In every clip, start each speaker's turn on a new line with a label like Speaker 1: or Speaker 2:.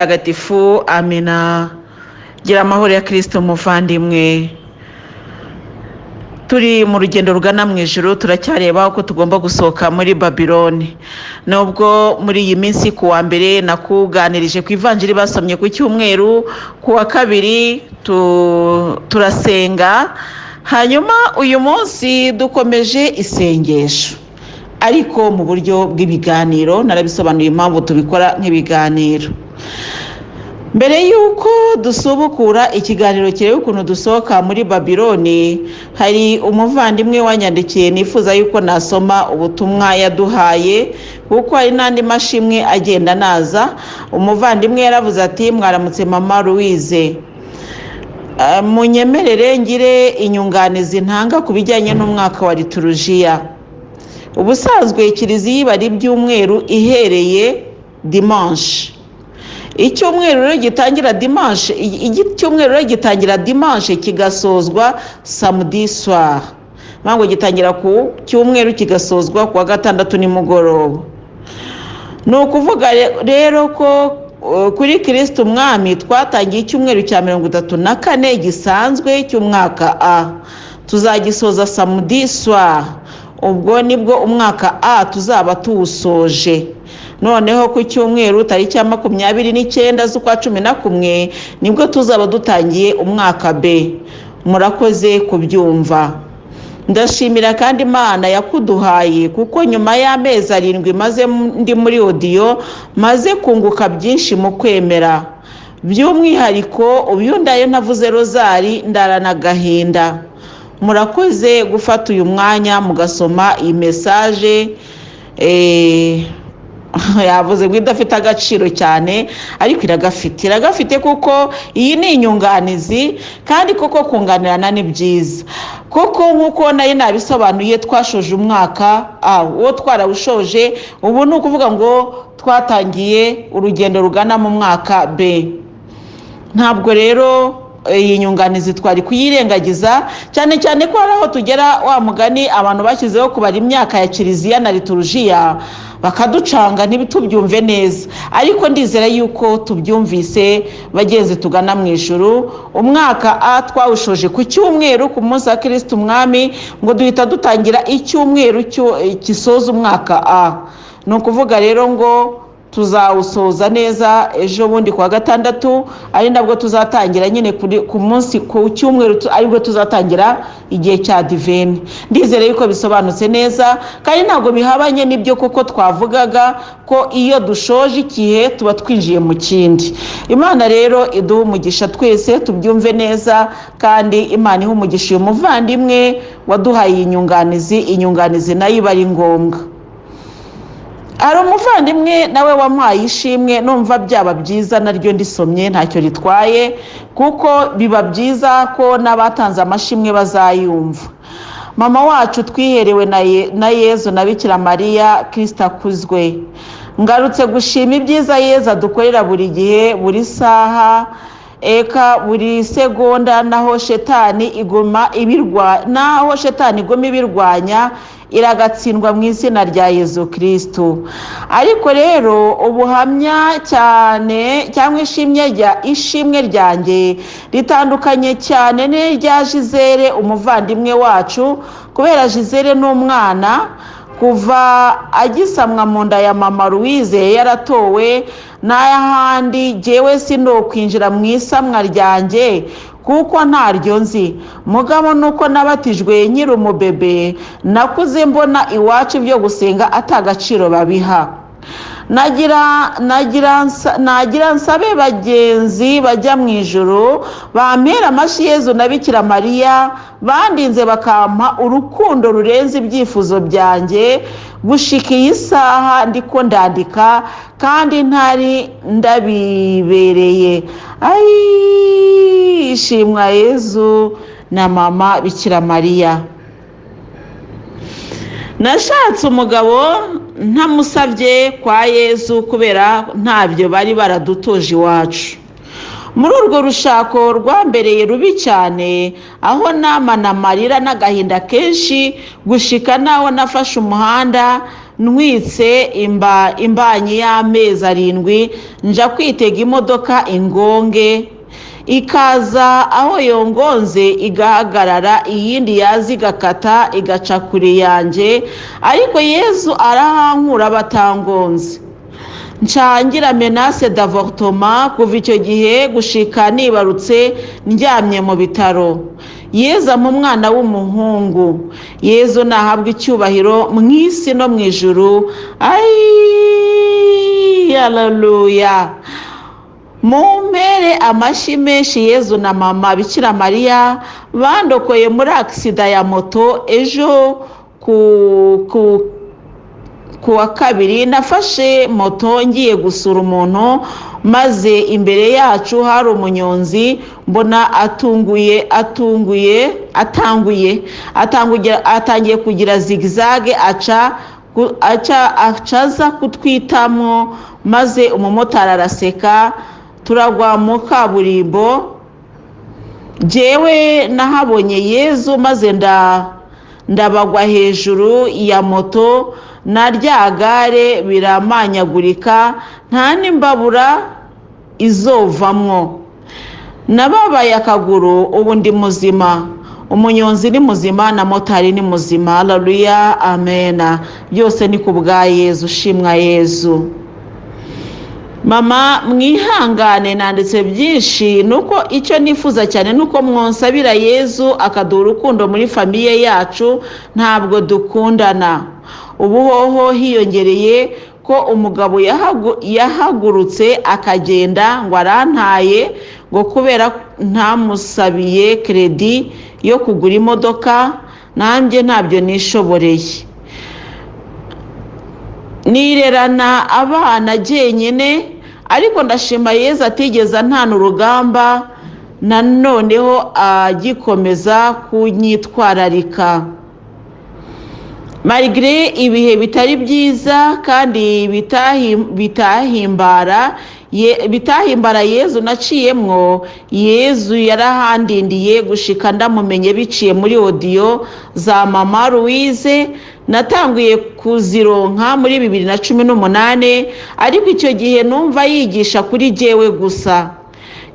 Speaker 1: Agatifu amina. Gira amahoro ya Kristo muvandimwe. Turi mu rugendo rugana mu ijuru, turacyareba uko tugomba gusohoka muri Babiloni. Nubwo muri iyi minsi ku wa mbere nakuganirije ku ivanjiri basomye ku cyumweru, ku wa kabiri turasenga, hanyuma uyu munsi dukomeje isengesho ariko mu buryo bw'ibiganiro. Narabisobanuye impamvu tubikora nk'ibiganiro. Mbere yuko dusubukura ikiganiro kireba ukuntu dusohoka muri Babiloni, hari umuvandimwe wanyandikiye nifuza yuko nasoma ubutumwa yaduhaye, kuko hari n'andi mashimwe agenda naza. Umuvandimwe yaravuze ati, mwaramutse mama Louise, munyemerere ngire inyunganizi ntanga ku bijyanye n'umwaka wa liturujia. Ubusanzwe kiliziya iba ari ibyumweru ihereye dimanche. Icyumweru rero gitangira dimanche, icyumweru rero gitangira dimanche kigasozwa samedi soir. Mango gitangira ku cyumweru kigasozwa ku wa gatandatu nimugoroba. No kuvuga rero ko kuri Kristo umwami twatangiye icyumweru cya 34 gisanzwe cy'umwaka A. Tuzagisoza samedi soir. Ubwo nibwo umwaka A tuzaba tuwusoje. Noneho ku cyumweru tariki ya 29 z'ukwa 11 nibwo tuzaba dutangiye umwaka B. Murakoze kubyumva. Ndashimira kandi Imana yakuduhaye, kuko nyuma y'amezi 7 maze ndi muri audio maze kunguka byinshi mu kwemera. By'umwihariko ubuyundayo navuze rozari ndarana gahinda. Murakoze gufata uyu mwanya mugasoma iyi message. Yavuze ngo idafite agaciro cyane, ariko iragafite kuko iyi ni inyunganizi, kandi koko kunganirana ni byiza. Koko nkuko nayo nabisobanuye, twashoje umwaka uwo twarawushoje. Ubu ni ukuvuga ngo twatangiye urugendo rugana mu mwaka B. Ntabwo rero iyi nyunganizi twari kuyirengagiza, cyane cyane ko hari aho tugera wa mugani abantu bashyizeho kubara imyaka ya kiliziya na liturujia bakaducanga ntibitubyumve neza, ariko ndizera yuko tubyumvise bagenzi tugana mu ijuru. Umwaka A twawushoje ku cyumweru ku munsi wa Kristo umwami, ngo duhita dutangira icyumweru kisoza umwaka A. No kuvuga rero ngo tuzawusoza neza ejo bundi kwa gatandatu, ari nabwo tuzatangira nyine ku munsi ku cyumweru, aribwo tuzatangira igihe cya diveni. Ndizere yuko bisobanutse neza, kandi ntabwo bihabanye n'ibyo kuko twavugaga ko iyo dushoje igihe tuba twinjiye mu kindi. Imana rero iduha umugisha twese tubyumve neza, kandi Imana iha umugisha uyu muvandimwe waduhaye inyunganizi nayo iba ari ngombwa. Ari umuvandimwe nawe wampaye ishimwe, numva byaba byiza naryo ndisomye ntacyo ritwaye, kuko biba byiza ko n'abatanze amashimwe bazayumva. Mama wacu twiherewe na Yezu na Bikira Mariya, Kristo akuzwe. Ngarutse gushima ibyiza Yezu adukorera buri gihe, buri saha, eka buri segonda, naho shetani igoma ibirwanya iragatsindwa mu izina rya Yezu Kristo. Ariko rero ubuhamya cyane cyangwa ishimwe ryanjye ritandukanye cyane n'irya Gisele umuvandimwe wacu, kubera Gisele n'umwana kuva agisamwa mu nda ya mama Louise yaratowe, n'ahandi jewe sino kwinjira mu isamwa ryanjye kuko ntaryo nzi. Mugabo nuko nabatijwe nyiri umubebe, nakuze mbona iwacu byo gusenga atagaciro babiha. Nagira nsabe bagenzi bajya mu ijuru bampera amashyi Yezu na Bikira Mariya, bandinze bakampa urukundo rurenze ibyifuzo byanjye, gushika iyi saha ndiko ndandika kandi ntari ndabibereye. Ishimwa Yezu na mama Bikira Mariya. Nashatse umugabo ntamusabye kwa Yezu, kubera ntabyo bari baradutoje iwacu. Muri urwo rushako rwambereye rubi cyane, aho namana amarira n'agahinda kenshi, gushika naho nafashe umuhanda ntwitse imbanyi y'amezi 7 nja kwitega imodoka ingonge ikaza aho yongonze igahagarara iyindi yazi igakata igaca kure yanje ariko Yezu arahankura batangonze nshangira menace d'avortement kuva icyo gihe gushika nibarutse ndyamye mu bitaro. Yezu mu mwana w'umuhungu, Yezu nahabwa icyubahiro mu isi no mu ijuru. Ai haleluya. Mumpere amashyi menshi Yezu na mama Bikira Mariya bandokoye muri aksida ya moto ejo kuwa kabiri. Nafashe moto ngiye gusura umuntu maze imbere yacu hari umunyonzi mbona atangiye kugira zigzag acaza kutwitamo maze umumotari araseka turagwa mu kaburimbo. Jewe nahabonye Yezu maze ndabagwa hejuru ya moto na rya gare biramanyagurika nta nimbabura izovamwo. Nababaye akaguru ubu ndi muzima, umunyonzi ni muzima na motari ni muzima. Haleluya amena. Byose ni kubwa Yezu. Shimwa Yezu. Mama mwihangane nanditse byinshi nuko icyo nifuza cyane nuko mwonsabira Yezu akaduha urukundo muri famiye yacu. Ntabwo dukundana. Ubuhoho hiyongereye ko umugabo yahagurutse akagenda ngo arantaye ngo kubera ntamusabiye kredi yo kugura imodoka, nanjye ntabyo nishoboreye. Nirerana abana jenyine ariko ndashima Yezu atigeze antana urugamba nanoneho agikomeza kunyitwararika. Malgré ibihe bitari byiza kandi bitahimbara Yezu naciyemwo, Yezu yarahandindiye gushika ndamumenye biciye muri audio za mama Louise. Natanguye kuzironka muri 2018 ariko icyo gihe numva yigisha kuri jewe gusa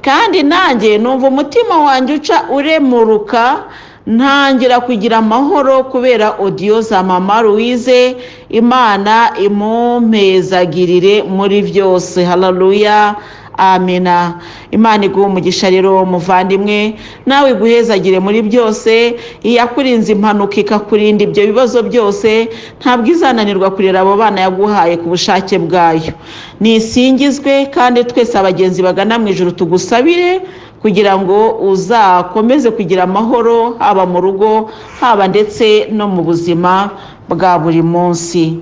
Speaker 1: kandi nanjye numva umutima wanjye uca uremuruka ntangira kugira amahoro kubera audio za mama Louise. Imana imumpezagirire muri byose. Haleluya amina. Imana iguha umugisha rero muvandimwe, nawe guhezagire muri byose. Iyakurinze impanuka ikakurinda ibyo bibazo byose ntabwo izananirwa kurera abo bana yaguhaye ku bushake bwayo. Nisingizwe kandi twese abagenzi bagana mu ijuru tugusabire kugira ngo uzakomeze kugira amahoro haba mu rugo haba ndetse no mu buzima bwa buri munsi.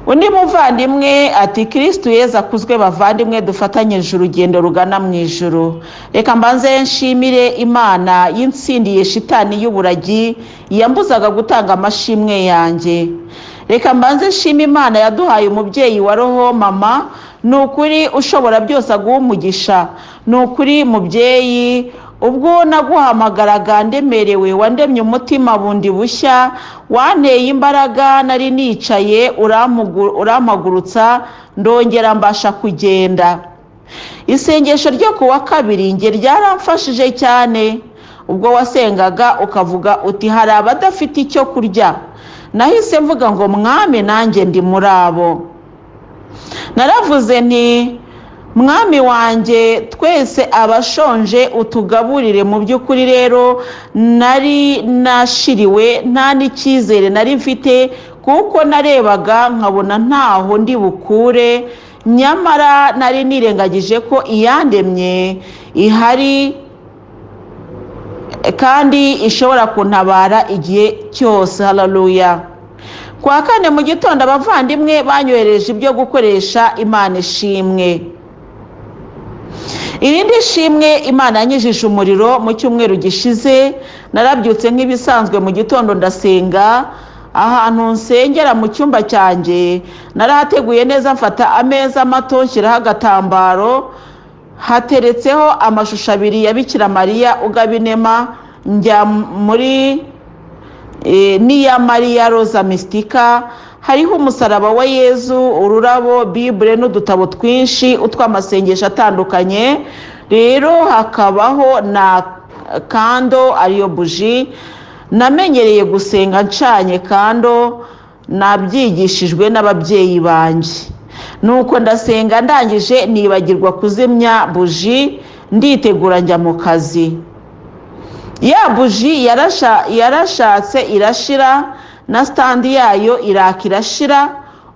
Speaker 1: Undi muvandimwe ati Kristo Yezu akuzwe bavandimwe dufatanyije urugendo rugana mu ijuru. Reka mbanze nshimire Imana yinsindiye shitani y'uburagi yambuzaga gutanga amashimwe yanjye. Reka mbanze nshime Imana yaduhaye umubyeyi wa roho mama. Nukuri ushobora byose aguha umugisha. Nukuri mubyeyi ubwo naguhamagaraga ndemerewe wandemye umutima bundi bushya, wanteye imbaraga nari nicaye urampagurutsa ndongera mbasha kugenda. Isengesho ryo kuwa kabiri nge ryaramfashije cyane. Ubwo wasengaga ukavuga uti hari abadafite icyo kurya, nahise mvuga ngo mwami nanjye ndi muri abo. Naravuze nti mwami wanjye twese abashonje utugaburire. Mu by'ukuri rero nari nashiriwe nta n'icyizere nari mfite kuko narebaga nkabona ntaho ndi bukure, nyamara nari nirengagije ko iyandemye ihari kandi ishobora kuntabara igihe cyose. Haleluya. Kwa kane mu gitondo abavandimwe banyohereje ibyo gukoresha. Imana ishimwe. Irindi shimwe, Imana yanyijije umuriro mu cyumweru gishize. Narabyutse nk'ibisanzwe mu gitondo ndasenga. Ahantu nsengera mu cyumba cyanjye narahateguye neza, mfata ameza mato nshyiraho agatambaro, hateretseho amashusho 2 ya Bikira Mariya ugabinema. Njya n'iya Mariya Rosa Mystica. Hariho umusaraba wa Yezu, ururabo, Bible n'udutabo twinshi utw'amasengesho atandukanye. Rero hakabaho na kando ariyo buji. Namenyereye gusenga ncanye kando, nabyigishijwe n'ababyeyi banje. Nuko ndasenga ndangije nibagirwa kuzimya buji, nditegura njya mu kazi. Ya buji yarashatse irashira, na stand yayo iraka irashira,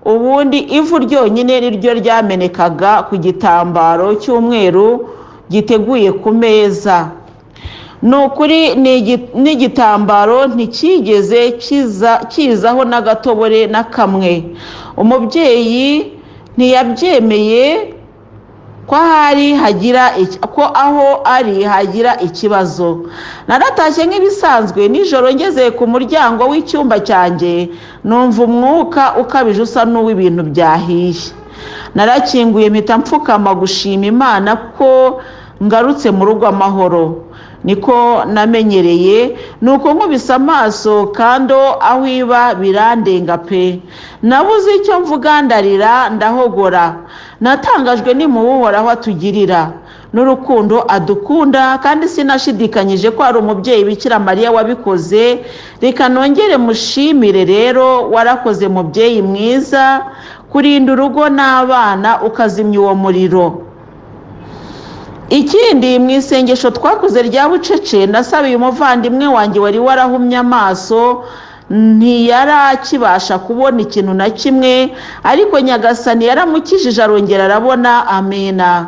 Speaker 1: ubundi ivu ryonyine niryo ryamenekaga ku gitambaro cy'umweru giteguye ku meza. Nukuri n'igitambaro ntikigeze kizaho n'agatobore na kamwe. Umubyeyi ntiyabyemeye ko aho ari hagira ikibazo. Naratashye nk'ibisanzwe, nijoro ngeze ku muryango w'icyumba cyanjye numva umwuka ukabije usa n'uw'ibintu byahiye. Narakinguye mpita mfukama gushima Imana ko ngarutse mu rugo amahoro. Niko namenyereye, nuko nkubise amaso kando aho iba birandenga pe. Nabuze icyo mvuga, ndarira ndahogora. Natangajwe n'Uhoraho atugirira n'urukundo adukunda, kandi sinashidikanyije ko ari umubyeyi Bikira Mariya wabikoze. Reka nongere mushimire rero, warakoze mubyeyi mwiza, kurinda urugo n'abana ukazimya uwo muriro. Ikindi mu isengesho twakoze rya bucece, nasabiye umuvandimwe wanjye wari warahumye amaso, ntiyarakibasha kubona ikintu na kimwe, ariko Nyagasani yaramukijije arongera arabona. Amina.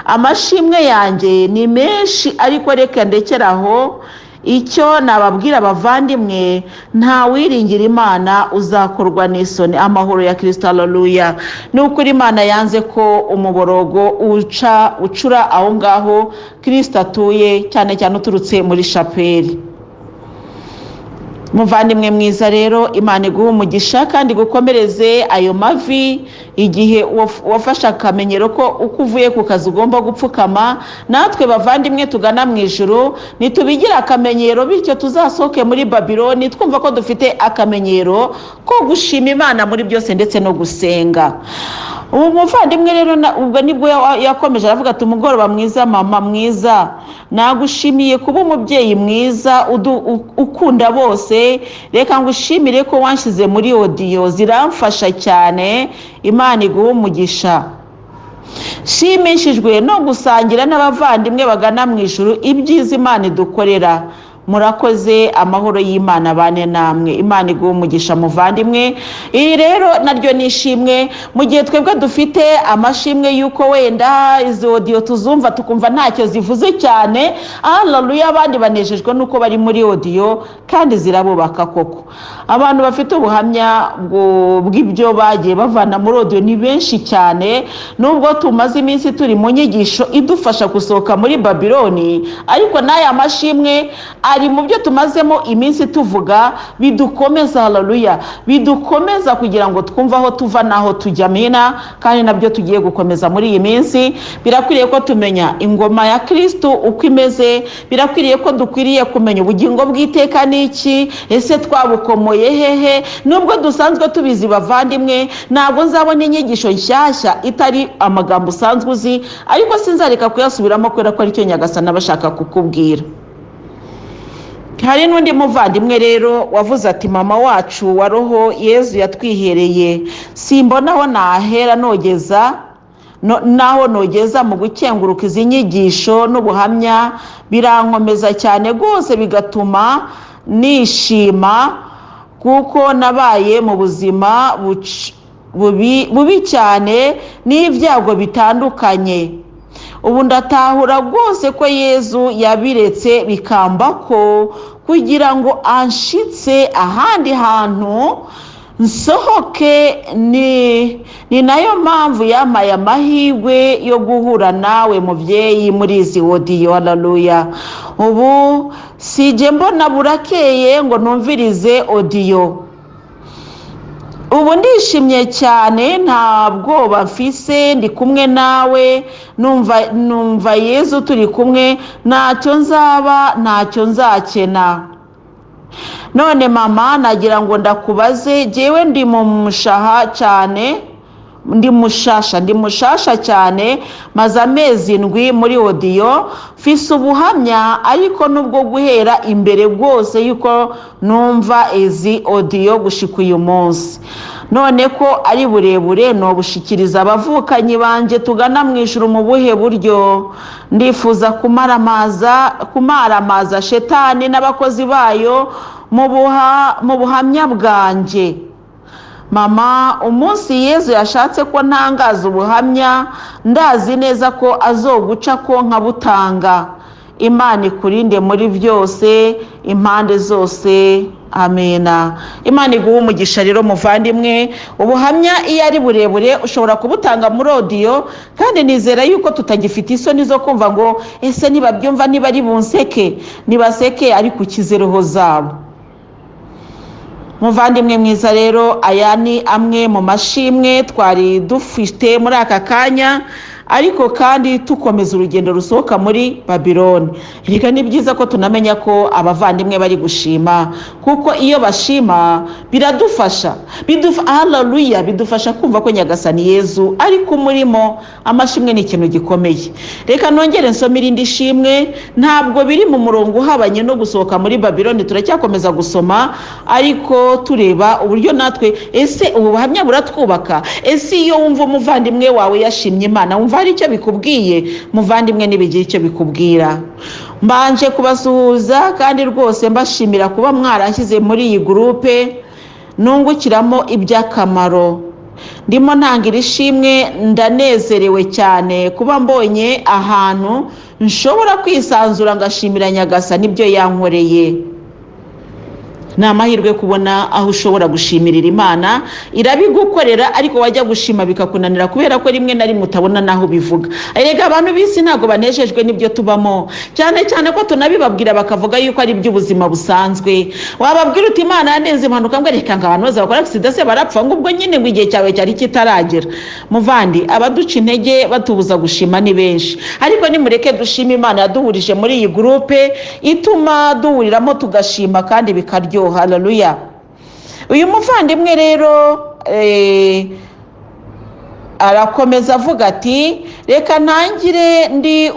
Speaker 1: Amashimwe yanjye ni menshi, ariko reka ndekeraho. Icyo nababwira abavandimwe, nta wiringira Imana uzakorwa n'isoni. Amahoro ya Kristo. Haleluya. Nukuri Imana yanze ko umuborogo ucura aho ngaho Kristo atuye, cyane cyane uturutse muri shapeli. Muvandimwe mwiza rero, Imana iguha umugisha kandi gukomereze ayo mavi. Igihe wafashe akamenyero ko uko uvuye ku kazi ugomba gupfukama, natwe bavandimwe tugana mu ijuru nitubigira akamenyero, bityo tuzasohoke muri Babiloni twumva ko dufite akamenyero ko gushima Imana muri byose ndetse no gusenga. Ubu muvandimwe rero ubwo nibwo yakomeje aravuga ati, umugoroba mwiza mama mwiza, nagushimiye kuba umubyeyi mwiza ukunda bose. Reka ngushimire ko wanshyize muri audio, ziramfasha cyane. Imana iguha umugisha. Shimishijwe no gusangira n'abavandimwe bagana mu ijuru ibyiza Imana idukorera. Murakoze. Amahoro y'Imana bane namwe. Imana iguha umugisha muvandimwe. Iri rero naryo nishimwe, mu gihe twebwe dufite amashimwe yuko wenda izo audio tuzumva tukumva ntacyo zivuze cyane. Haleluya. Abandi banejejwe nuko bari muri audio kandi zirabubaka koko. Abantu bafite ubuhamya bw'ibyo bagiye bavana muri audio ni benshi cyane. Nubwo tumaze iminsi turi mu nyigisho idufasha gusohoka muri Babiloni, ariko n'aya mashimwe ari mu byo tumazemo iminsi tuvuga, bidukomeza. Haleluya. Bidukomeza kugira ngo twumva aho tuva naho tujya. Amina. Kandi nabyo tugiye gukomeza muri iyi minsi. Birakwiriye ko tumenya ingoma ya Kristo uko imeze. Birakwiriye ko dukwiriye kumenya ubugingo bw'iteka n'iki, ese twabukomoye hehe. Nubwo dusanzwe tubizi bavandimwe, ntabwo nzabona inyigisho nshyashya itari amagambo usanzwe uzi, ariko sinzareka kuyasubiramo kubera ko aricyo Nyagasani abashaka kukubwira. Hari n'undi muvandimwe rero wavuze ati, mama wacu wa roho Yezu yatwihereye, simbona aho nahera nogeza mu gukenguruka izi nyigisho n'ubuhamya. Birankomeza cyane rwose, bigatuma nishima, kuko nabaye mu buzima bubi cyane n'ibyago bitandukanye. Ubu ndatahura rwose ko Yezu yabiretse bikambako kugira ngo anshitse ahandi hantu nsohoke. Ni nayo mpamvu yampaye amahirwe yo guhura nawe mubyeyi muri izi audio. Haleluya. Ubu sije mbona burakeye ngo numvirize audio. Ubu ndishimye cyane, nta bwoba mfise, ndi kumwe nawe, numva Yezu turi kumwe, ntacyo nzaba ntacyo nzakena. none mama nagira ngo ndakubaze jewe ndi mu mushaha cyane ndi mushasha cyane maze amezi 7 muri audio fise ubuhamya ariko nubwo guhera imbere bwose yuko numva izi audio gushika uyu munsi none ko ari burebure no bushikiriza abavukanyi banje tugana mwishura mu buhe buryo ndifuza kumaramaza shetani n'abakozi bayo mu buhamya bwanje mama umunsi Yesu yashatse ko ntangaza ubuhamya ndazi neza ko azoguca ko nkabutanga Imana ikurinde muri byose impande zose amena Imana iguha umugisha rero muvandimwe ubuhamya iyo ari burebure ushobora kubutanga muri audio kandi nizera yuko tutagifite isoni zo kumva ngo ese nibabyumva niba ari bunseke nibaseke ari ku kizeroho zabo muvandimwe mwiza rero aya ni amwe mu mashimwe twari dufite muri aka kanya ariko kandi tukomeza urugendo rusohoka muri Babiloni reka ni byiza ko tunamenya ko abavandimwe bari gushima kuko iyo bashima biradufasha haleluya bidufasha kumva ko Nyagasani Yezu ari ku murimo amashimwe ni ikintu gikomeye reka nongere nsomira indi shimwe ntabwo biri mu murongo uhabanye no gusohoka muri Babiloni turacyakomeza gusoma ariko tureba uburyo natwe ese ubu buhamya buratwubaka ese iyo wumva umuvandimwe wawe yashimye Imana wumva hari icyo bikubwiye muvandimwe nibigira icyo bikubwira mbanje kubasuhuza kandi rwose mbashimira kuba mwarashyize muri iyi groupe nungukiramo iby'akamaro ndimo ntangira ishimwe ndanezerewe cyane kuba mbonye ahantu nshobora kwisanzura ngashimira Nyagasani nibyo yankoreye na mahirwe kubona aho ushobora gushimirira Imana irabigukorera ariko wajya gushima bikakunanira kubera ko rimwe na rimwe utabona naho bivuga erega abantu bisi ntago banejejwe nibyo tubamo cyane cyane ko tunabibabwira bakavuga yuko ari by'ubuzima busanzwe wababwira uti Imana yanenze impanuka ngo reka ngo abantu baza bakora accident se barapfa ngo ubwo nyine ngo igihe cyawe cyari kitaragera muvandi abaduca intege batubuza gushima ni benshi ariko nimureke dushima Imana yaduhurije muri iyi groupe ituma duhuriramo tugashima kandi bikaryo haleluya uyu muvandimwe rero arakomeza avuga ati reka ntangire ndi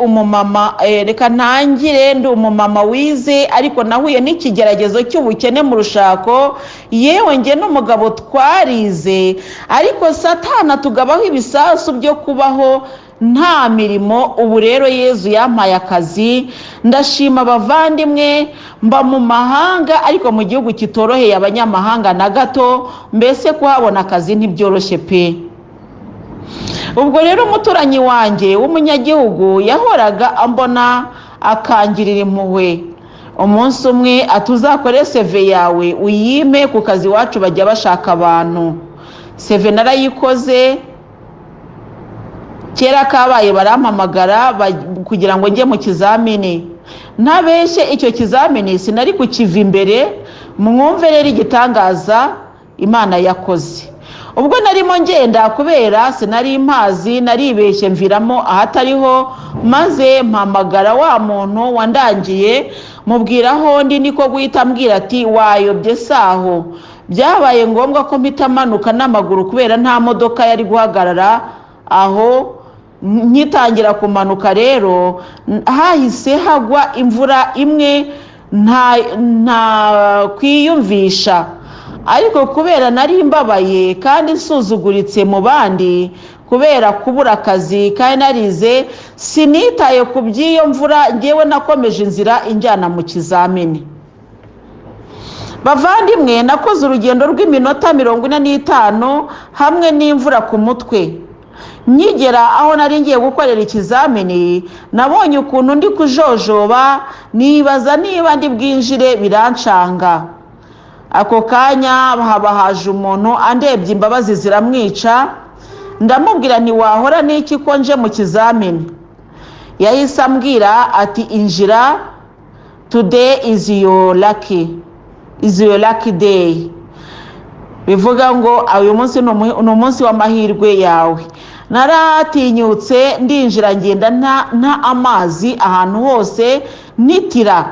Speaker 1: umumama wize ariko nahuye n'ikigeragezo cy'ubukene mu rushako yewe nge n'umugabo twarize ariko Satana tugabaho ibisasu byo kubaho nta mirimo ubu rero Yezu yampaye akazi ndashima abavandimwe mba mu mahanga ariko mu gihugu kitoroheye abanyamahanga na gato mbese kuhabona akazi ntibyoroshye pe ubwo rero umuturanyi wanjye w'umunyagihugu yahoraga ambona akangirira impuhwe umunsi umwe atuzakore CV yawe uyime ku kazi wacu bajya bashaka abantu CV narayikoze kera kabaye barampamagara kugira ngo njye mu kizamini ntabeshye icyo kizamini sinari kukiva imbere mwumve rero igitangaza Imana yakoze ubwo narimo ngenda kubera sinari impazi naribeshye mviramo ahatariho maze mpamagara wa muntu wandangiye mubwiraho ndi niko guhita ambwira ati wayobye saho byabaye ngombwa ko mpita manuka n'amaguru kubera nta modoka yari guhagarara aho nkitangira kumanuka rero hahise hagwa imvura imwe nta kwiyumvisha ariko kubera nari mbabaye kandi nsuzuguritse mu bandi kubera kubura akazi kandi narize sinitaye ku by'iyo mvura ngewe nakomeje inzira injyana mu kizamini bavandimwe nakoze urugendo rw'iminota 45 hamwe n'imvura ku mutwe nkigera aho nari ngiye gukorera ikizamini nabonye ukuntu ndi kujojoba nibaza niba ndi bwinjire birancanga ako kanya haba haje umuntu andebye imbabazi ziramwica ndamubwira nti wahora n'iki ko nje mu kizamini yahise ambwira ati injira today is your lucky day bivuga ngo uyu munsi ni umunsi w'amahirwe yawe naratinyutse ndinjira ngenda nta amazi ahantu hose nitira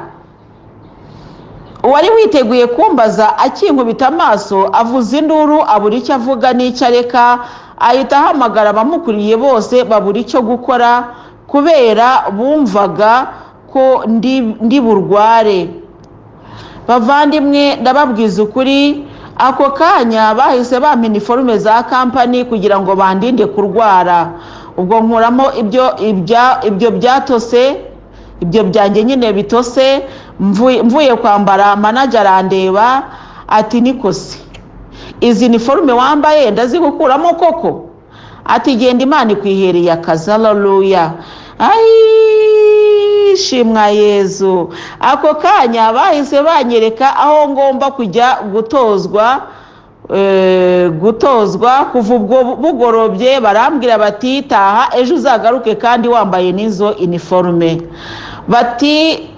Speaker 1: uwari witeguye kumbaza akinkubita amaso avuza induru abura icyo avuga n'icyo areka, ahita ahamagara abamukuriye bose babura icyo gukora kubera bumvaga ko ndi burware. Bavandimwe, ndababwiza ukuri, ako kanya bahise bampa iniforume za kampani kugira ngo bandinde kurwara. Ubwo nkuramo ibyo byatose, ibyo byanjye nyine bitose, mvuye kwambara manager arandeba ati nikose izi niforume wambaye ndazigukuramo koko? Ati genda Imana ikwihereye akazi. Haleluya, shimwa Yezu. Ako kanya bahise banyereka aho ngomba kujya gutozwa. Kuva ubwo bugorobye barambwira bati taha ejo uzagaruke kandi wambaye nizo uniforme, bati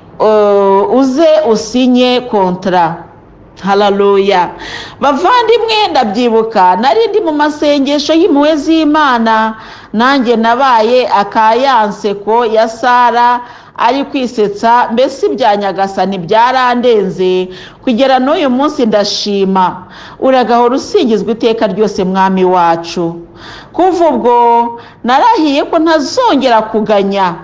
Speaker 1: uze usinye kontra. Haleluya. Bavandimwe, ndabyibuka nari ndi mu masengesho y'impuhwe z'Imana, nanjye nabaye akayanseko ya Sara ari kwisetsa, mbese ibya Nyagasani byarandenze kugera n'uyu munsi. Ndashima, uragahora usingizwa iteka ryose mwami wacu. Kuva ubwo narahiye ko ntazongera kuganya,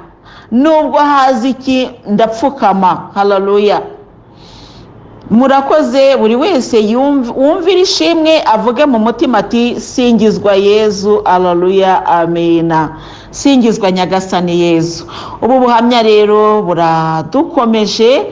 Speaker 1: nubwo hazi iki ndapfukama. Haleluya. Murakoze, buri wese wumvira ishimwe avuge mu mutima ati singizwa Yezu. Haleluya, amena. Singizwa Nyagasani Yezu. Ubu buhamya rero buradukomeje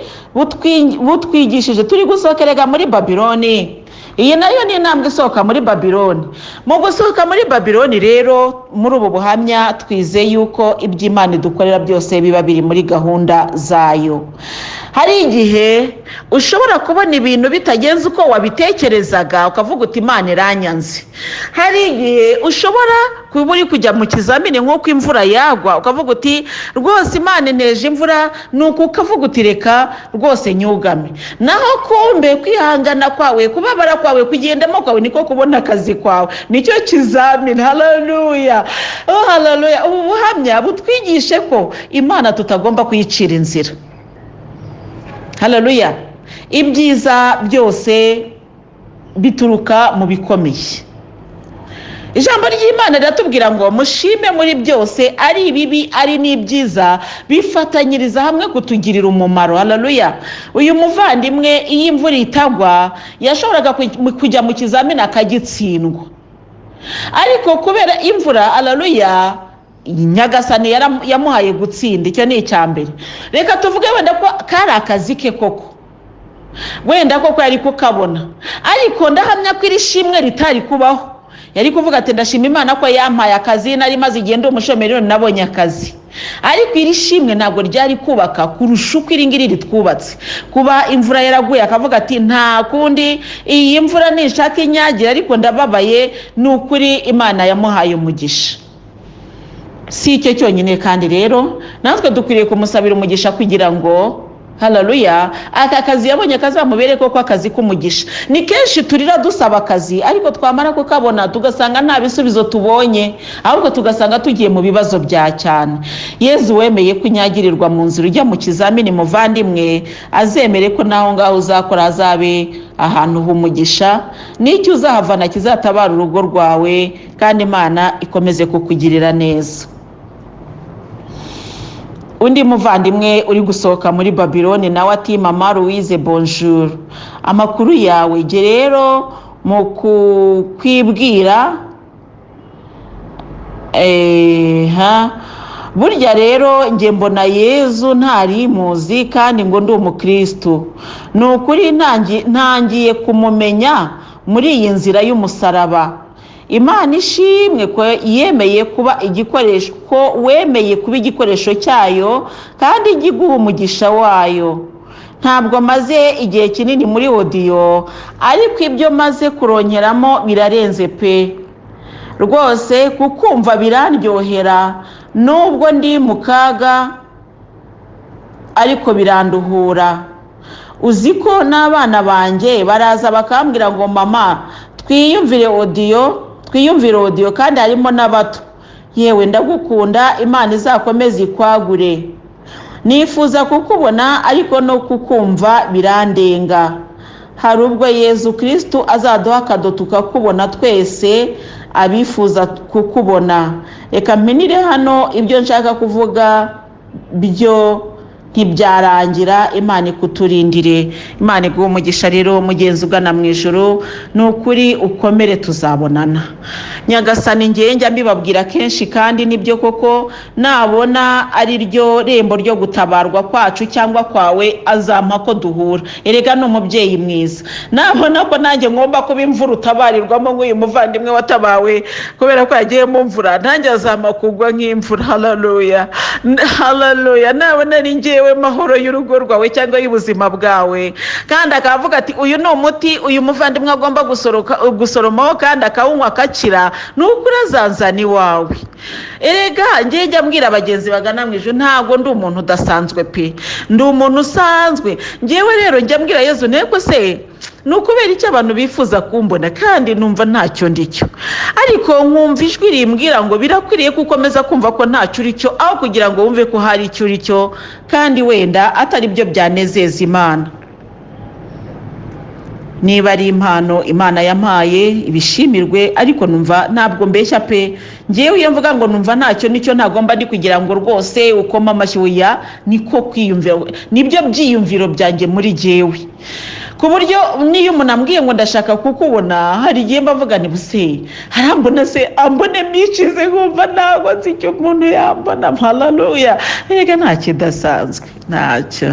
Speaker 1: butwigishije turi gusokerega muri Babiloni. Iyi nayo ni intambwe isohoka muri Babiloni. Mu gusohoka muri Babiloni rero, muri ubu buhamya twize yuko iby'Imana dukorera byose biba biri muri gahunda zayo. Hari igihe ushobora kubona ibintu bitagenze uko wabitekerezaga ukavuga uti Imana iranyanze. Hari igihe ushobora kuba uri kujya mu kizamini nk'uko imvura yagwa ukavuga uti rwose Imana inteje imvura, nuko ukavuga uti reka rwose nyugame. Naho kumbe kwihangana kwawe, kubabara kwawe, kugendamo kwawe niko kubona akazi kwawe, nicyo kizamini. Haleluya, oh haleluya. Ubu buhamya butwigishe ko Imana tutagomba kuyicira inzira. Haleluya. Ibyiza byose bituruka mu bikomeye. Ijambo ry'Imana riratubwira ngo mushime muri byose, ari ibibi ari n'ibyiza, bifatanyiriza hamwe kutugirira umumaro. Haleluya. Uyu muvandimwe iyo imvura itagwa yashoboraga kujya mu kizamini akagitsindwa, ariko kubera imvura, haleluya, Nyagasani yamuhaye gutsinda. Icyo ni icyambere. Reka tuvuge wenda ko kari akazi ke koko, wenda koko yari kukabona, ariko ndahamya ko iri shimwe ritari kubaho. Yari kuvuga ati ndashima Imana ko yampaye akazi, nari maze igenda umushomeri none nabonye akazi. Ariko iri shimwe ntabwo ryari kubaka kurusha uko iri ngiri ritwubatse. Kuba imvura yaraguye akavuga ati nta kundi iyi mvura nishaka inyagira, ariko ndababaye, n'ukuri Imana yamuhaye umugisha. Si icyo cyonyine kandi rero natwe dukwiriye kumusabira umugisha kugira ngo, haleluya, aka kazi yabonye kazamubere koko akazi k'umugisha. Ni kenshi turira dusaba akazi, ariko twamara kukabona tugasanga nta bisubizo tubonye, ahubwo tugasanga tugiye mu bibazo bya cyane. Yezu wemeye kunyagirirwa mu nzira ujya mu kizamini, muvandimwe, azemere ko naho ngaho uzakora azabe ahantu h'umugisha, n'icyo uzahavana kizatabara urugo rwawe, kandi Imana ikomeze kukugirira neza. Undi muvandimwe uri gusohoka muri Babiloni nawe ati mama Louise bonjour, amakuru yawe? Ge rero mu kwibwira burya rero nge mbona Yezu ntari muzi kandi ngo ndi umukristo. Ni ukuri ntangiye kumumenya muri iyi nzira y'umusaraba. Imana ishimwe ko yemeye kuba igikoresho, ko wemeye kuba igikoresho cyayo kandi igiguha umugisha wayo. Ntabwo maze igihe kinini muri audio, ariko ibyo maze kuronkeramo birarenze pe. Rwose kukumva birandyohera, nubwo ndi mu kaga ariko biranduhura. Uziko n'abana banjye baraza bakambwira ngo mama twiyumvire audio kandi harimo n'abato. Yewe ndagukunda, Imana izakomeze ikwagure. nifuza kukubona ariko no kukumva birandenga. Hari ubwo Yezu Kristo azaduha akado tukakubona twese abifuza kukubona. Reka mpinire hano ibyo nshaka kuvuga byo ntibyarangira. Imana ikuturindire, Imana iguhe umugisha. Rero mugenzi ugana mu ijuru, nukuri ukomere tuzabonana. Nyagasani ngiye njya mbibabwira kenshi kandi nibyo koko, nabona ari ryo rembo ryo gutabarwa kwacu cyangwa kwawe azampa ko duhura. Erega ni umubyeyi mwiza. Nabona ko nanjye ngomba kuba imvura utabarirwamo nk'uyu muvandimwe watabawe kubera ko yagiye mu mvura, nanjye azampa kugwa nk'imvura. Haleluya, haleluya. Nabona ari njyewe mahoro y'urugo rwawe cyangwa y'ubuzima bwawe, kandi akavuga ati uyu ni umuti uyu muvandimwe agomba gusoromaho kandi akawunywa akakira, nukuri azanzana iwawe. Erega ngiye njya mbwira abagenzi bagana mu ijuru, ntabwo ndi umuntu udasanzwe pe, ndi umuntu usanzwe. Ngewe rero njya mbwira Yezu, nteko se nukubera icyo abantu bifuza kumbona kandi numva ntacyo ndicyo, ariko nkumva ijwi rimbwira ngo birakwiriye kukomeza kumva ko ntacyo uricyo, aho kugira ngo wumve ko hari icyo uricyo kandi wenda atari byo byanezeza Imana. Niba ari impano Imana yampaye ibishimirwe, ariko numva ntabwo mbeshya pe. Ngewe iyo mvuga ngo numva ntacyo nicyo, ntagomba ndi kugira ngo rwose ukoma amashyi ya, niko kwiyumvira, nibyo byiyumviro byanjye muri jewe. Ku buryo niyo umuntu ambwiye ngo ndashaka kukubona, hari igihe mbavuga ni buse harambona se ambone micize nkumva ntabwo nzi icyo umuntu yambona. Haleluya. Erega nta kidasanzwe, ntacyo.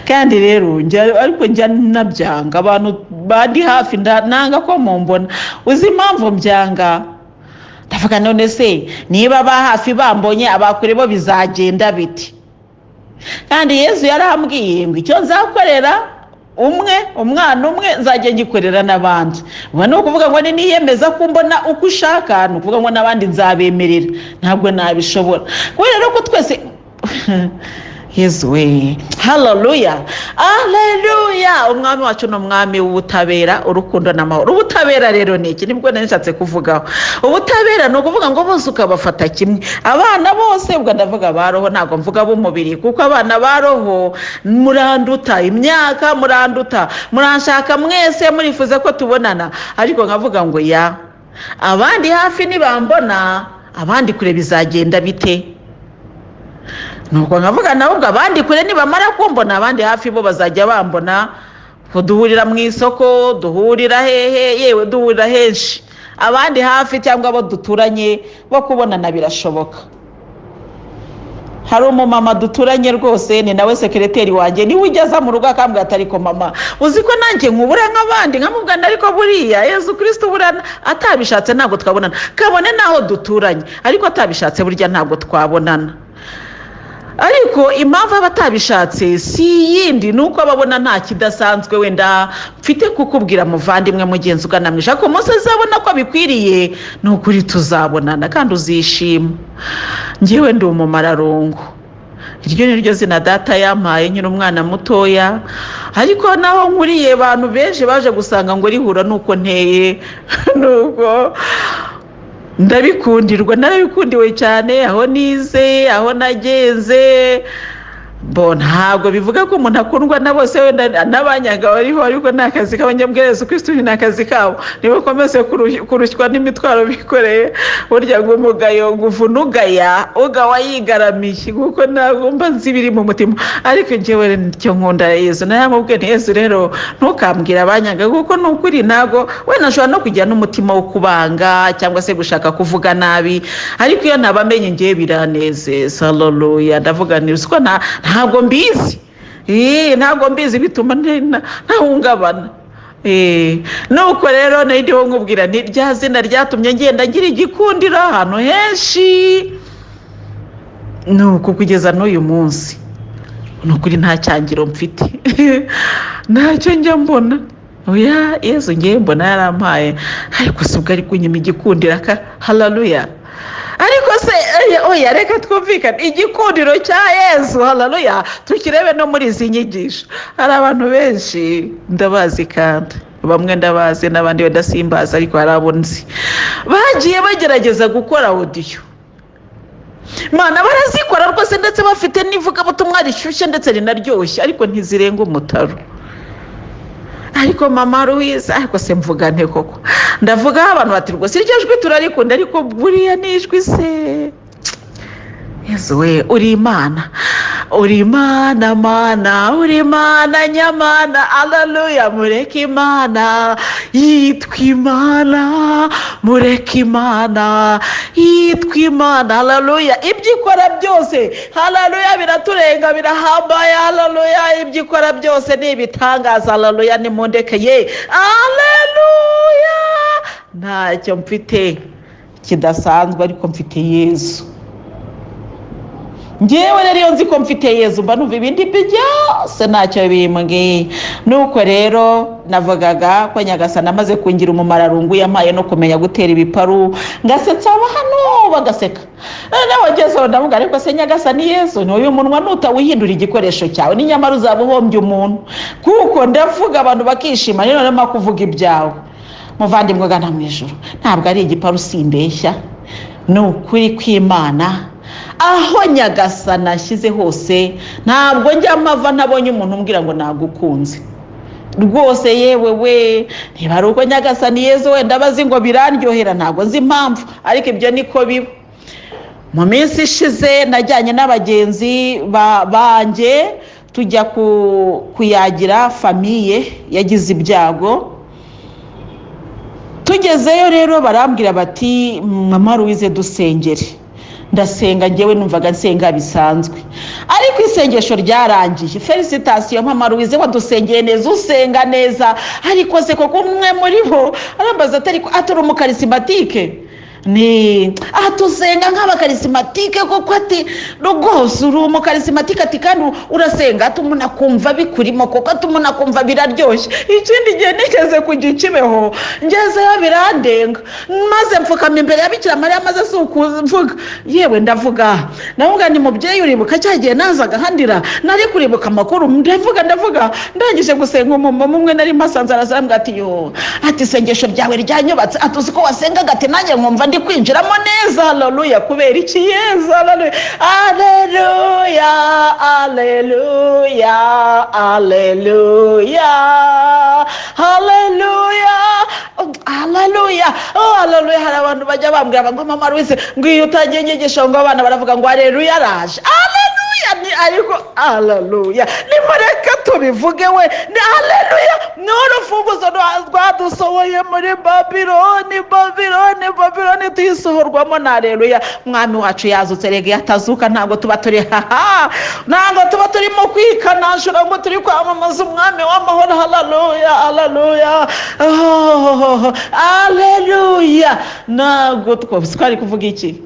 Speaker 1: Kandi rero ariko njya nabyanga abantu bandi hafi, nanga ko mumbona. Uzi impamvu mbyanga? Ndavuga none se niba ba hafi bambonye abakure bo bizagenda biti? Kandi Yesu yarambwiye ngo icyo nzakorera umwana umwe nzajya ngikorera n'abandi. Ubu ni ukuvuga ngo niyemeza kumbona uko ushaka, ni ukuvuga ngo n'abandi nzabemerera. Ntabwo nabishobora kubera ko twese Yesu we, haleluya, haleluya. Umwami wacu ni umwami w'ubutabera, urukundo n'amahoro. Ubutabera rero ni iki? Nibwo nishatse kuvugaho. Ubutabera ni ukuvuga ngo bose ukabafata kimwe, abana bose. Ubwo ndavuga baroho, ntabwo mvuga b'umubiri, kuko abana baroho muranduta imyaka, muranduta, muranshaka mwese murifuza ko tubonana, ariko nkavuga ngo ya abandi hafi nibambona, abandi kure bizagenda bite? Nuko nkavuga nawe ubwo abandi kure nibamara kumbona, abandi hafi bo bazajya bambona. Duhurira mu isoko, duhurira hehe, yewe duhurira henshi. Abandi hafi cyangwa abo duturanye bo kubonana birashoboka. Hari umumama duturanye rwose, ni nawe sekreteri wanjye, niwe ugeza mu rugo akambwira ati ariko mama uzi ko nanjye nkubura nk'abandi. Nkamubwira ariko buriya Yezu Kristo burana atabishatse ntabwo twabonana, kabone naho duturanye, ariko atabishatse burya ntabwo twabonana. Ariko impamvu abatabishatse si yindi, nuko ababona nta kidasanzwe wenda mfite kukubwira muvandimwe mugenzi ugana mwisha ko Mose azabona ko bikwiriye, nukuri tuzabonana kandi uzishima. Ngewe ndi Umumararungu, iryo ni ryo zina data yampaye nkiri umwana mutoya, ariko naho nkuriye abantu benshi baje gusanga ngo rihura nuko nteye nuko ndabikundirwa, narabikundiwe cyane aho nize, aho nagenze. Ntabwo bivuga ko umuntu akundwa na bose, wenda n'abanyaga bariho, ariko nta kazi k'abanyabwiriza Kristo, ni akazi kabo. Niba ukomeze kurushywa n'imitwaro bikoreye, burya ngo umugayo guvuna ugawa yigaramiye, kuko ntabwo mba nzi biri mu mutima. Ariko njyewe nicyo nkunda Yesu, naramubwiye nti Yesu rero ntukambwira abanyaga, kuko nukuri ntabwo wenda nshobora no kugira n'umutima wo kubanga cyangwa se gushaka kuvuga nabi, ariko iyo nabamenye ngiye biranezeza. Haleluya. Ndavuga nti uko ntabwo mbizi, ntabwo mbizi, bituma ntahungabana. Nuko rero nariho nkubwira nti rya zina ryatumye ngenda ngira igikundiro ahantu henshi, nuko kugeza n'uyu munsi nukuri nta cyangiro mfite, ntacyo njya mbona. Oya, Yesu ngiye mbona yarampaye, ariko si ubwo ari kunyima igikundiro. Haleluya. Ariko se oya, reka twumvikane igikundiro cya Yesu. Haleluya. Tukirebe no muri izi nyigisho, hari abantu benshi ndabazi, kandi bamwe ndabazi n'abandi badasimbaza, ariko hari abo nzi bagiye bagerageza gukora audio Mana barazikora rwose ndetse bafite n'ivugabutumwa rishyushye ndetse rinaryoshye ariko ntizirenga umutaro. Ariko mama Louise ariko se mvugane koko ndavuga abantu bati rwose iryo jwi turarikunda ariko buriya nijwi se Yesu we uri Imana mana uri Imana nyamana haleluya mureke Imana yitwa Imana mureke Imana yitwa Imana haleluya ibyo ikora byose haleluya biraturenga birahambaye haleluya ibyo ikora byose ni ibitangaza haleluya nimundekeye haleluya ntacyo mfite kidasanzwe ariko mfite Yesu. Ngewe rero nzi ko mfite Yesu mba numva ibindi byose ntacyo bimbwiye. Nuko rero navugaga ko Nyagasani amaze kungira Umumararungu yampaye no kumenya gutera ibiparu ngasetsa abantu bagaseka. Nawe Yesu ndavuga ariko se Nyagasani Yesu ni uyu munwa nutawihindura igikoresho cyawe ni nyamara uzabuhombye umuntu kuko ndavuga abantu bakishima rero nama kuvuga ibyawe. Muvandimwe gana mu ijuru ntabwo ari igiparu simbeshya ni ukuri kw'Imana aho Nyagasani ashyize hose ntabwo njya amava ntabonye umuntu umbwira ngo nagukunze rwose yewe we niba ari uko Nyagasani Yesu wenda bazi ngo birandyohera ntabwo nzi impamvu ariko ibyo niko biba. Mu minsi ishize najyanye n'abagenzi banjye tujya kuyagira famiye yagize ibyago. Tugezeyo rero barambwira bati mama Louise dusengere. Ndasenga ngewe numvaga nsenga bisanzwe ariko isengesho ryarangiye. Felicitation mama Louise wadusengeye neza usenga neza ariko se koko umwe muri bo arambaza atari umukarismatike ni atusenga nk'abakarismatike koko ati rwose uri umukarismatike ati kandi urasenga atumuna kumva bikurimo koko atumuna kumva biraryoshye. Ikindi gihe nigeze kugikibeho ngezeyo birandenga maze mfukama imbere ya Bikira Mariya maze sukuvuga yewe ndavuga navuga ni mubyeyi uribuka cyagiye nazaga handira nari kuribuka amakuru ndavuga ndangije gusenga umumama umwe nari masanze arazambwa ati yo ati sengesho ryawe ryanyubatse atuzi ko wasengaga ati nanjye nkumva ndi kwinjiramo neza haleluya kubera iki Yesu haleluya haleluya haleluya haleluya haleluya haleluya haleluya. Hari abantu bajya bambwira ngo mama Louise ngiyo utagiye nyigisho ngo abana baravuga ngo haleluya araje haleluya ni ariko haleluya nimureka tubivuge we ni haleluya n'urufunguzo rwadusohoye muri Babiloni tuyisohorwamo na haleluya. Mwami wacu yazutse rege yatazuka ntabwo tuba turi ntabwo tuba turimo kwikanashura ngo turi kwamamaza umwami w'amahoro haleluya haleluya haleluya. Ntabwo twari kuvuga iki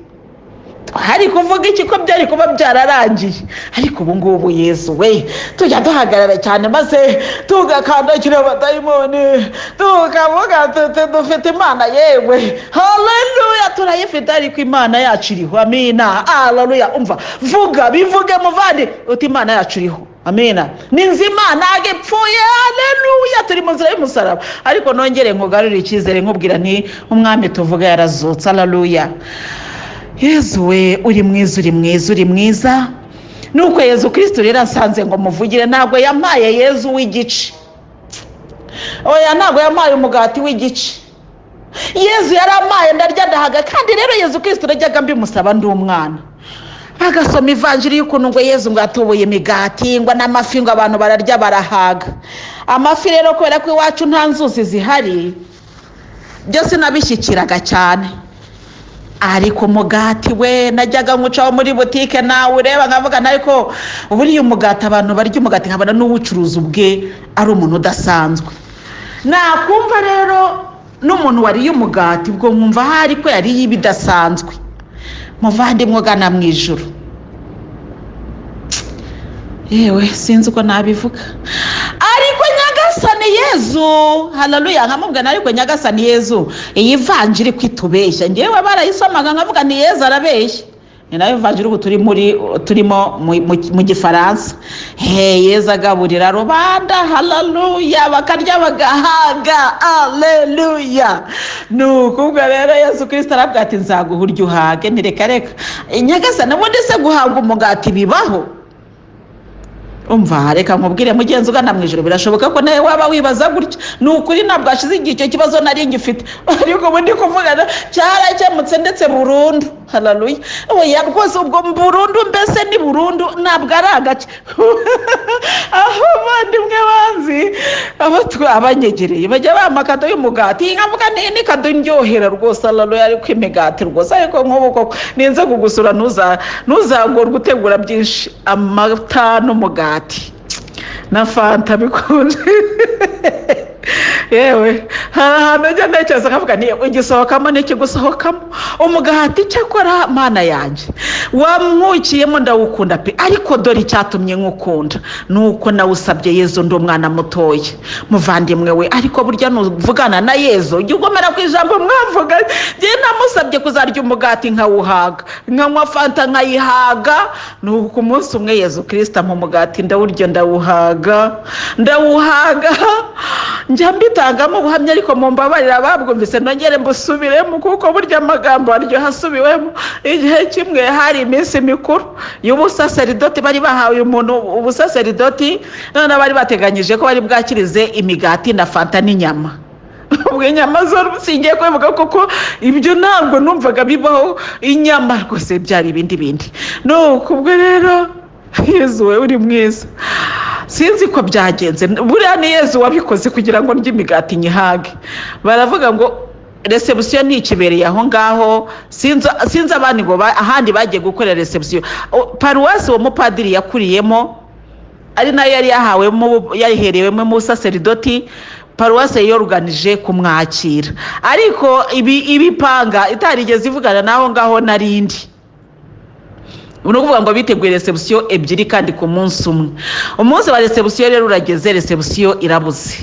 Speaker 1: hari kuvuga iki ko byari kuba byararangiye ariko ubu ngubu Yesu we tujya duhagarara cyane maze tugakandakira abadayimoni tukavuga dufite Imana yewe haleluya turayifite ariko Imana yacu iriho amina haleluya. Umva vuga bivuge muvandi uti Imana yacu iriho amina ni nzima nagepfuye haleluya turi mu nzira y'umusaraba ariko nongere nkugarurire icyizere nkubwira nti umwami tuvuga yarazutse haleluya. Yesu we uri mwiza nuko Yesu Kristo rero asanze ngo muvugire ntabwo yampaye Yesu w'igice oya ntabwo yampaye umugati w'igice Yesu yaramaye ndarya ndahaga kandi rero Yesu Kristo rajyaga mbimusaba ndi umwana bagasoma ivanjiri y'ukuntu ngo Yesu ngo atubuye imigati ngo n'amafi ngo abantu bararya barahaga. Amafi rero kubera ko iwacu nta nzuzi zihari byose nabishyikiraga cyane ariko umugati we najyaga ngucaho muri butike nawe ureba nkavuga ariko buriya umugati abantu barya umugati nkabona n'ubucuruzi ubwe ari umuntu udasanzwe. Nakumva rero n'umuntu wariye umugati ubwo nkumva hari ko yariye ibidasanzwe. Muvandimwe ugana mu ijuru yewe sinzi uko nabivuga ariko Nyagasani Yesu haleluya nkamubwira ariko Nyagasani Yesu iyi vanjiri kwitubeshya ngewe barayisomaga nkavuga ni Yesu arabeshya ni nayo evanjiri ubu turimo mu gifaransa. Yezu agaburira rubanda, haleluya, bakarya bagahaga, haleluya. Nuko rero Yesu Kristo arabwira ati nzaguha urya uhage. Ntireka reka nyagasani, ubundi se guhanga umugati bibaho? Umva, reka nkubwire mugenzi ugana mu ijuru, birashoboka ko nawe waba wibaza gutya. Ni ukuri ntabwo hashize igihe icyo kibazo nari ngifite, ariko ubu ndi kuvugana cyarakemutse ndetse burundu, haleluya. Oya rwose ubwo burundu, mbese ni burundu, ntabwo ari agace. Aho bandimwe banzi abanyegereye bajya bampa kado y'umugati, nkavuga ni kado ndyohera rwose, haleluya, ariko imigati rwose, ariko nk'ubu koko ninze kugusura ntuzagorwe gutegura byinshi, amata n'umugati na fanta bikunze. Yewe hari ahantu njya ntekereza nkavuga ni igisohokamo n'ikigusohokamo. Umugati cyakora mana yanjye wamwukiyemo ndawukunda pe, ariko dore icyatumye nkukunda nuko nawusabye Yezu ndi umwana mutoya. Muvandimwe we, ariko burya nuvugana na Yezu ujye ugomera ku ijambo mwavuga. Njye namusabye kuzarya umugati nkawuhaga, nkanywa fanta nkayihaga. Nuko umunsi umwe Yezu Kristo ampa umugati ndawurya ndawuhaga njya mbitangamo ubuhamya, ariko mumbabarira babwumvise nongere mbusubiremo, kuko burya amagambo aryoha asubiwemo. Igihe kimwe hari iminsi mikuru y'ubusaseridoti, bari bahawe umuntu ubusaseridoti, none bari bateganyije ko bari bwakirize imigati na fanta n'inyama. Ubwo inyama zo singiye kubivuga kuko ibyo ntabwo numvaga bibaho, inyama rwose byari ibindi. Nuko ubwo rero Yezu we uri mwiza, sinzi ko byagenze, buriya ni Yezu wabikoze kugira ngo ndye imigati nyihage. Baravuga ngo reception ni ikibereye aho ngaho, sinzi abandi ngo ahandi bagiye gukorera reception. Paruwasi uwo mupadiri yakuriyemo ari nayo yari yaherewemo mu saseridoti, paruwasi yoruganije kumwakira, ariko ibipanga itarigeze ivugana naho ngaho narindi. Unukuvuga ngo biteguye reception ebyiri kandi ku munsi umwe. Umunsi wa reception rero urageze, reception irabuze.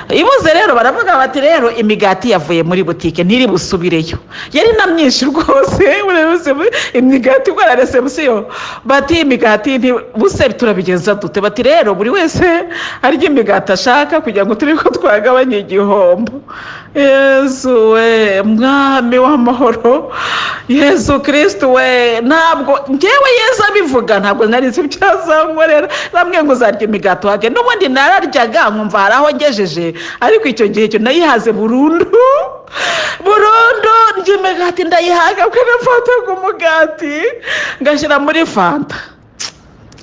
Speaker 1: Ibuze rero baravuga bati rero imigati yavuye muri butike ntiri busubireyo. Yari namyinshi rwose, uretse imigati kwa reception. Bati imigati buse turabigenza dute? Bati rero buri wese arya imigati ashaka kugira ngo turiko twagabanye igihombo. Yesu we, mwami w'amahoro, Yesu Kristo we, ntabwo ngewe Yesu abivuga ntabwo narizi byazankorera. Bamwe ngo uzarya imigati wage, n'ubundi nararyaga nkumva haraho ngejeje, ariko icyo gihe cyo nayihaze burundu ndya imigati ndayihaga, kuko nafataga umugati ngashyira muri fanta.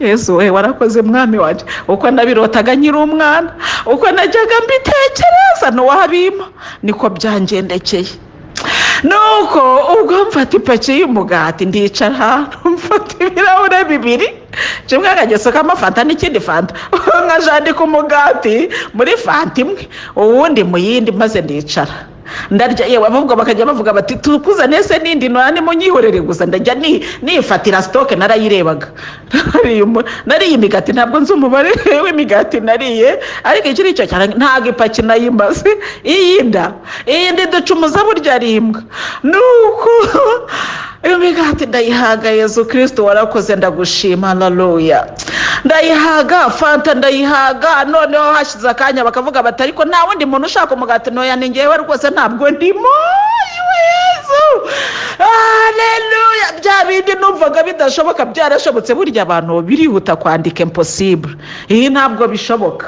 Speaker 1: Yesu we warakoze mwami waje, uko nabirotaga nyiri umwana, uko najyaga mbitekereza n'uwabima niko byangendekeye. Nuko ubwo mfata ipaki y'umugati ndicara ahantu, mfata ibirahure bibiri, kimwe akagesoka amafanta n'ikindi fanta, nkajandika umugati muri fanta imwe uwundi mu yindi, maze ndicara ndarya. Yewe abavuga bakajya bavuga bati tukuzane se nindi none munyihorere gusa, ndajya nifatira stock narayirebaga. Nariye imigati, ntabwo nzi umubare w'imigati nariye, ariko ikiri cyo cyane ntago ipaki nayimaze. Iyindi ducumuza burya rimbwa. Nuko imigati ndayihaga. Yesu Kristo warakoze, ndagushima, haleluya. Ndayihaga fanta, ndayihaga. Noneho hashize akanya bakavuga bati ariko nta wundi muntu ushaka umugati. Noya ni ngewe rwose, ntabwo ndimo. Yesu, haleluya. Bya bindi numvaga bidashoboka byarashobotse. Burya abantu birihuta kwandika impossible, iyi ntabwo bishoboka.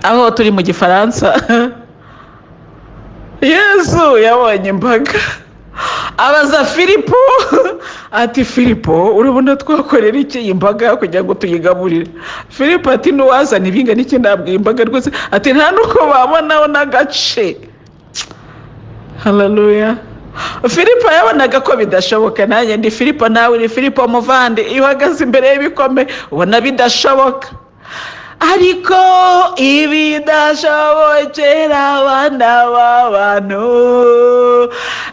Speaker 1: Aho turi mu gifaransa, Yesu yabonye imbaga, abaza Filipo ati Filipo, urabona twakorera iki imbaga kugira ngo tuyigaburire? Filipo ati nuwazana ibinga n'iki ndabwiye imbaga rwose, ati nta nuko babonaho n'agace. Haleluya. Filipo yabonaga ko bidashoboka, nanjye ndi Filipo, nawe uri Filipo muvandi. Iyo uhagaze imbere y'ibikome ubona bidashoboka, ariko ibidashobokera abana b'abantu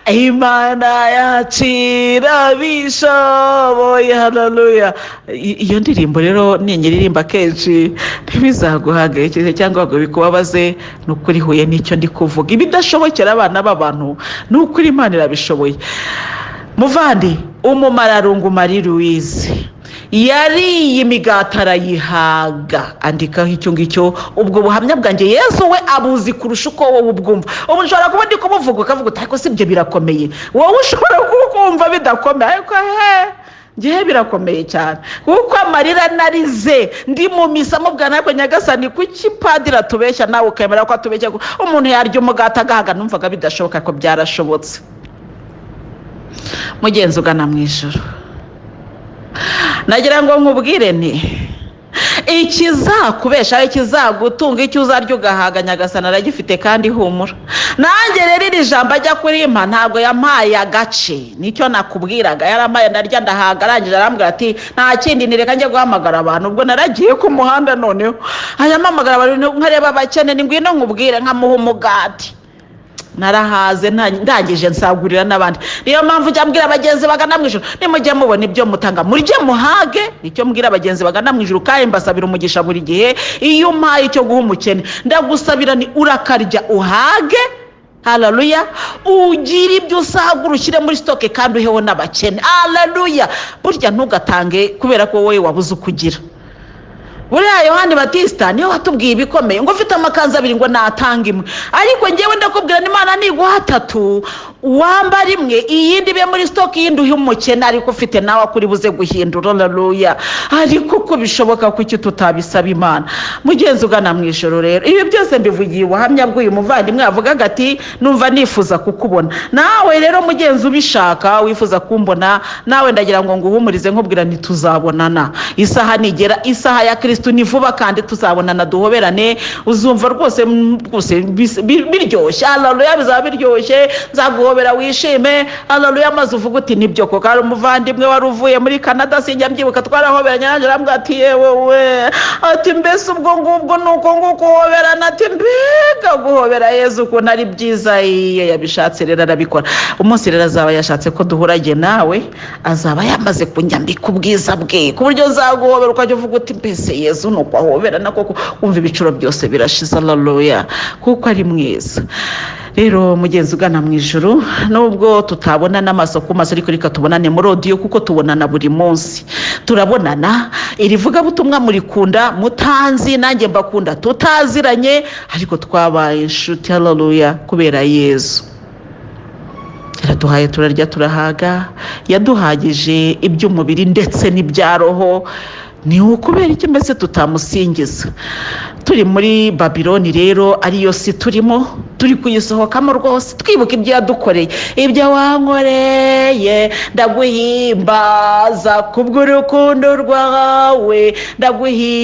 Speaker 1: Imana yacira bishoboye. Haleluya. Iyo ndirimbo rero ninyiririmba kenshi ntibizaguhangayikire cyangwa ngo bikubabaze, n'ukuri huye n'icyo ndi kuvuga. Ibidashobokera abana b'abantu n'ukuri Imana irabishoboye. muvandi Umumararungu Louise yariye imigati arayihaga, andikaho icyo ngicyo. ubwo buhamya bwanjye Yesu we abuzi kurusha uko wowe ubwumva. ubu nshobora kuba ndi kumuvuga ukavuga uti ariko sibyo birakomeye, wowe ushobora kumva bidakomeye, ariko ngiye birakomeye cyane kuko amarira narize ndi mu misa mubwana ariko Nyagasani kuki padiri atubeshya nawe ukemera ko atubeshya umuntu yarya umugati agahaga. Numvaga bidashoboka ko byarashobotse. Mugenzi ugana mu ijuru, nagira ngo nkubwire nti ikizakubesha, ikizagutunga, icyo uzarya ugahaga Nyagasani aragifite kandi humura. Nanjye rero iri jambo ajya kurimpa ntabwo yampaye agace, nicyo nakubwiraga. Yaramaye narya ndahaga, arangije arambwira ati nta kindi nireka njye guhamagara abantu. ubwo naragiye ku muhanda, noneho ayampamagara abantu nkareba abakene, ni ngwino nkubwire, nkamuha umugati. Narahaze ndangije nsagurira n'abandi. Niyo mpamvu njya mbwira abagenzi bagana mu ijuru, nimujye mubona ibyo mutanga murye muhage. Nicyo mbwira abagenzi bagana mu ijuru, kandi mbasabira umugisha buri gihe. Iyo umpaye icyo guha umukene, ndagusabira ni urakarya uhage, haleluya, ugira ibyo usagura ushyire muri stoke kandi uheho n'abakene, haleluya. Burya ntugatange kubera ko wowe wabuze ukugira. Buriya Yohani Batista niyo watubwiye ibikomeye ngo ufite amakanzu 2 ngo natanga imwe, ariko ngewe ndakubwira n'Imana niguha 3 wambara imwe, iyindi be muri stock, yindi uhe umukene, ariko ufite nawe kuri buze guhindura, haleluya. Ariko ko bishoboka kuki tutabisaba Imana? Mugenzi ugana mu ijoro rero, ibi byose mbivugiye ubuhamya bw'uyu muvandimwe avugaga ati numva nifuza kukubona. Nawe rero mugenzi ubishaka wifuza kumbona, nawe ndagira ngo nguhumurize nkubwira nti tuzabonana. Isaha nigera, isaha ya Kristo ni vuba kandi tuzabonana duhoberane. Uzumva rwose biryoshye, haleluya, bizaba biryoshye, nzaguhobera wishime, haleluya. Maze uvuga uti nibyo koko ari umuvandimwe wari uvuye muri Canada, sinjya mbyibuka twarahoberanye, nanjye arambwira ati yewe we, ati mbese ubwo ngubwo nuko nguko uhoberana, ati mbega guhobera Yesu ukuntu ari byiza. Iyo yabishatse rero arabikora. Umunsi rero azaba yashatse ko duhurage nawe, azaba yamaze kunyambika ubwiza bwe ku buryo nzaguhobera ukajya uvuga uti mbese Yesu nuko ahoberana koko, umva ibicuro byose birashize, haleluya, kuko ari mwiza. Rero mugenzi ugana mu ijuru, nubwo tutabona n'amaso ku maso, ariko reka tubonane muri audio kuko tubonana buri munsi. Turabonana, irivuga butumwa muri kunda mutanzi, nanjye mbakunda tutaziranye, ariko twabaye inshuti, haleluya, kubera Yesu. Yaraduhaye turarya turahaga, yaduhagije iby'umubiri ndetse n'ibya roho. Ni ukubera iki mbese tutamusingiza? Turi muri Babiloni rero, ariyo si turimo, turi kuyisohokamo rwose, twibuka ibyo yadukoreye, ibyo wankoreye. Ndaguhimbaza kubw'urukundo rwawe,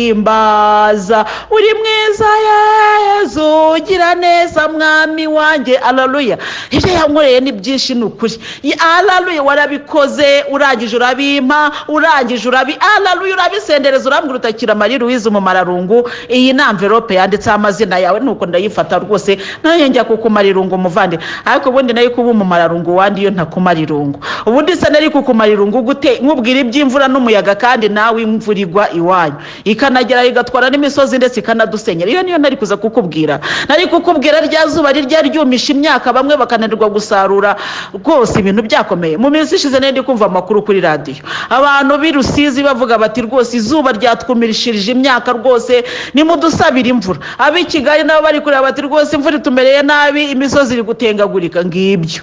Speaker 1: ndaguhimbaza, uri mwiza Yesu, ugira neza mwami wanjye, haleluya. Ibyo yankoreye ni byinshi, ni ukuri, haleluya. Warabikoze, urangije urabimpa, urangije haleluya, sendereza urambwira utakira Louise Umumararungu. Iyi ni envelope yanditseho amazina yawe, nuko ndayifata rwose, nayo njya kukumarirungu muvandi. Ariko ubundi nayo kuba Umumararungu wandi yo ntakumarirungu. Ubundi se nari kukumarirungu gute nkubwira iby'imvura n'umuyaga kandi nawe imvura igwa iwanyu ikanagera igatwara n'imisozi ndetse ikanadusenyera? Iyo niyo nari kuza kukubwira. Nari kukubwira rya zuba rirya ryumisha imyaka, bamwe bakananirwa gusarura, rwose ibintu byakomeye. Mu minsi ishize nari kumva amakuru kuri radio, abantu b'Irusizi bavuga bati rwose izuba ryatwumirishirije imyaka, rwose nimudusabira imvura. Abi Kigali nabo bari kureba bati rwose imvura itumereye nabi, imisozi iri gutengagurika. Ngibyo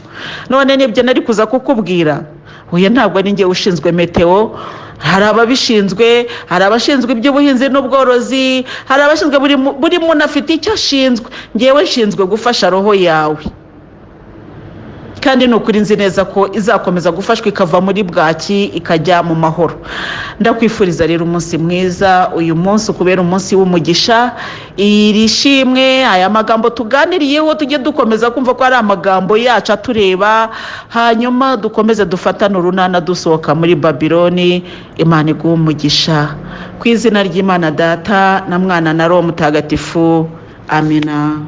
Speaker 1: none nibyo nari kuza kukubwira. Uye ntabwo ari nge ushinzwe meteo, hari ababishinzwe, hari abashinzwe iby'ubuhinzi n'ubworozi, hari abashinzwe buri muntu afite icyo ashinzwe. Ngewe nshinzwe gufasha roho yawe, kandi nukuri nzi neza ko izakomeza gufashwa ikava muri bwaki ikajya mu mahoro. Ndakwifuriza rero umunsi mwiza, uyu munsi kubera umunsi w'umugisha. Irishimwe aya magambo tuganiriyeho, tujye dukomeza kumva ko ari amagambo yacu atureba, hanyuma dukomeze dufatane urunana dusohoka muri Babiloni. Imana iguhe umugisha, ku izina ry'Imana Data na Mwana na Roho Mutagatifu, amina.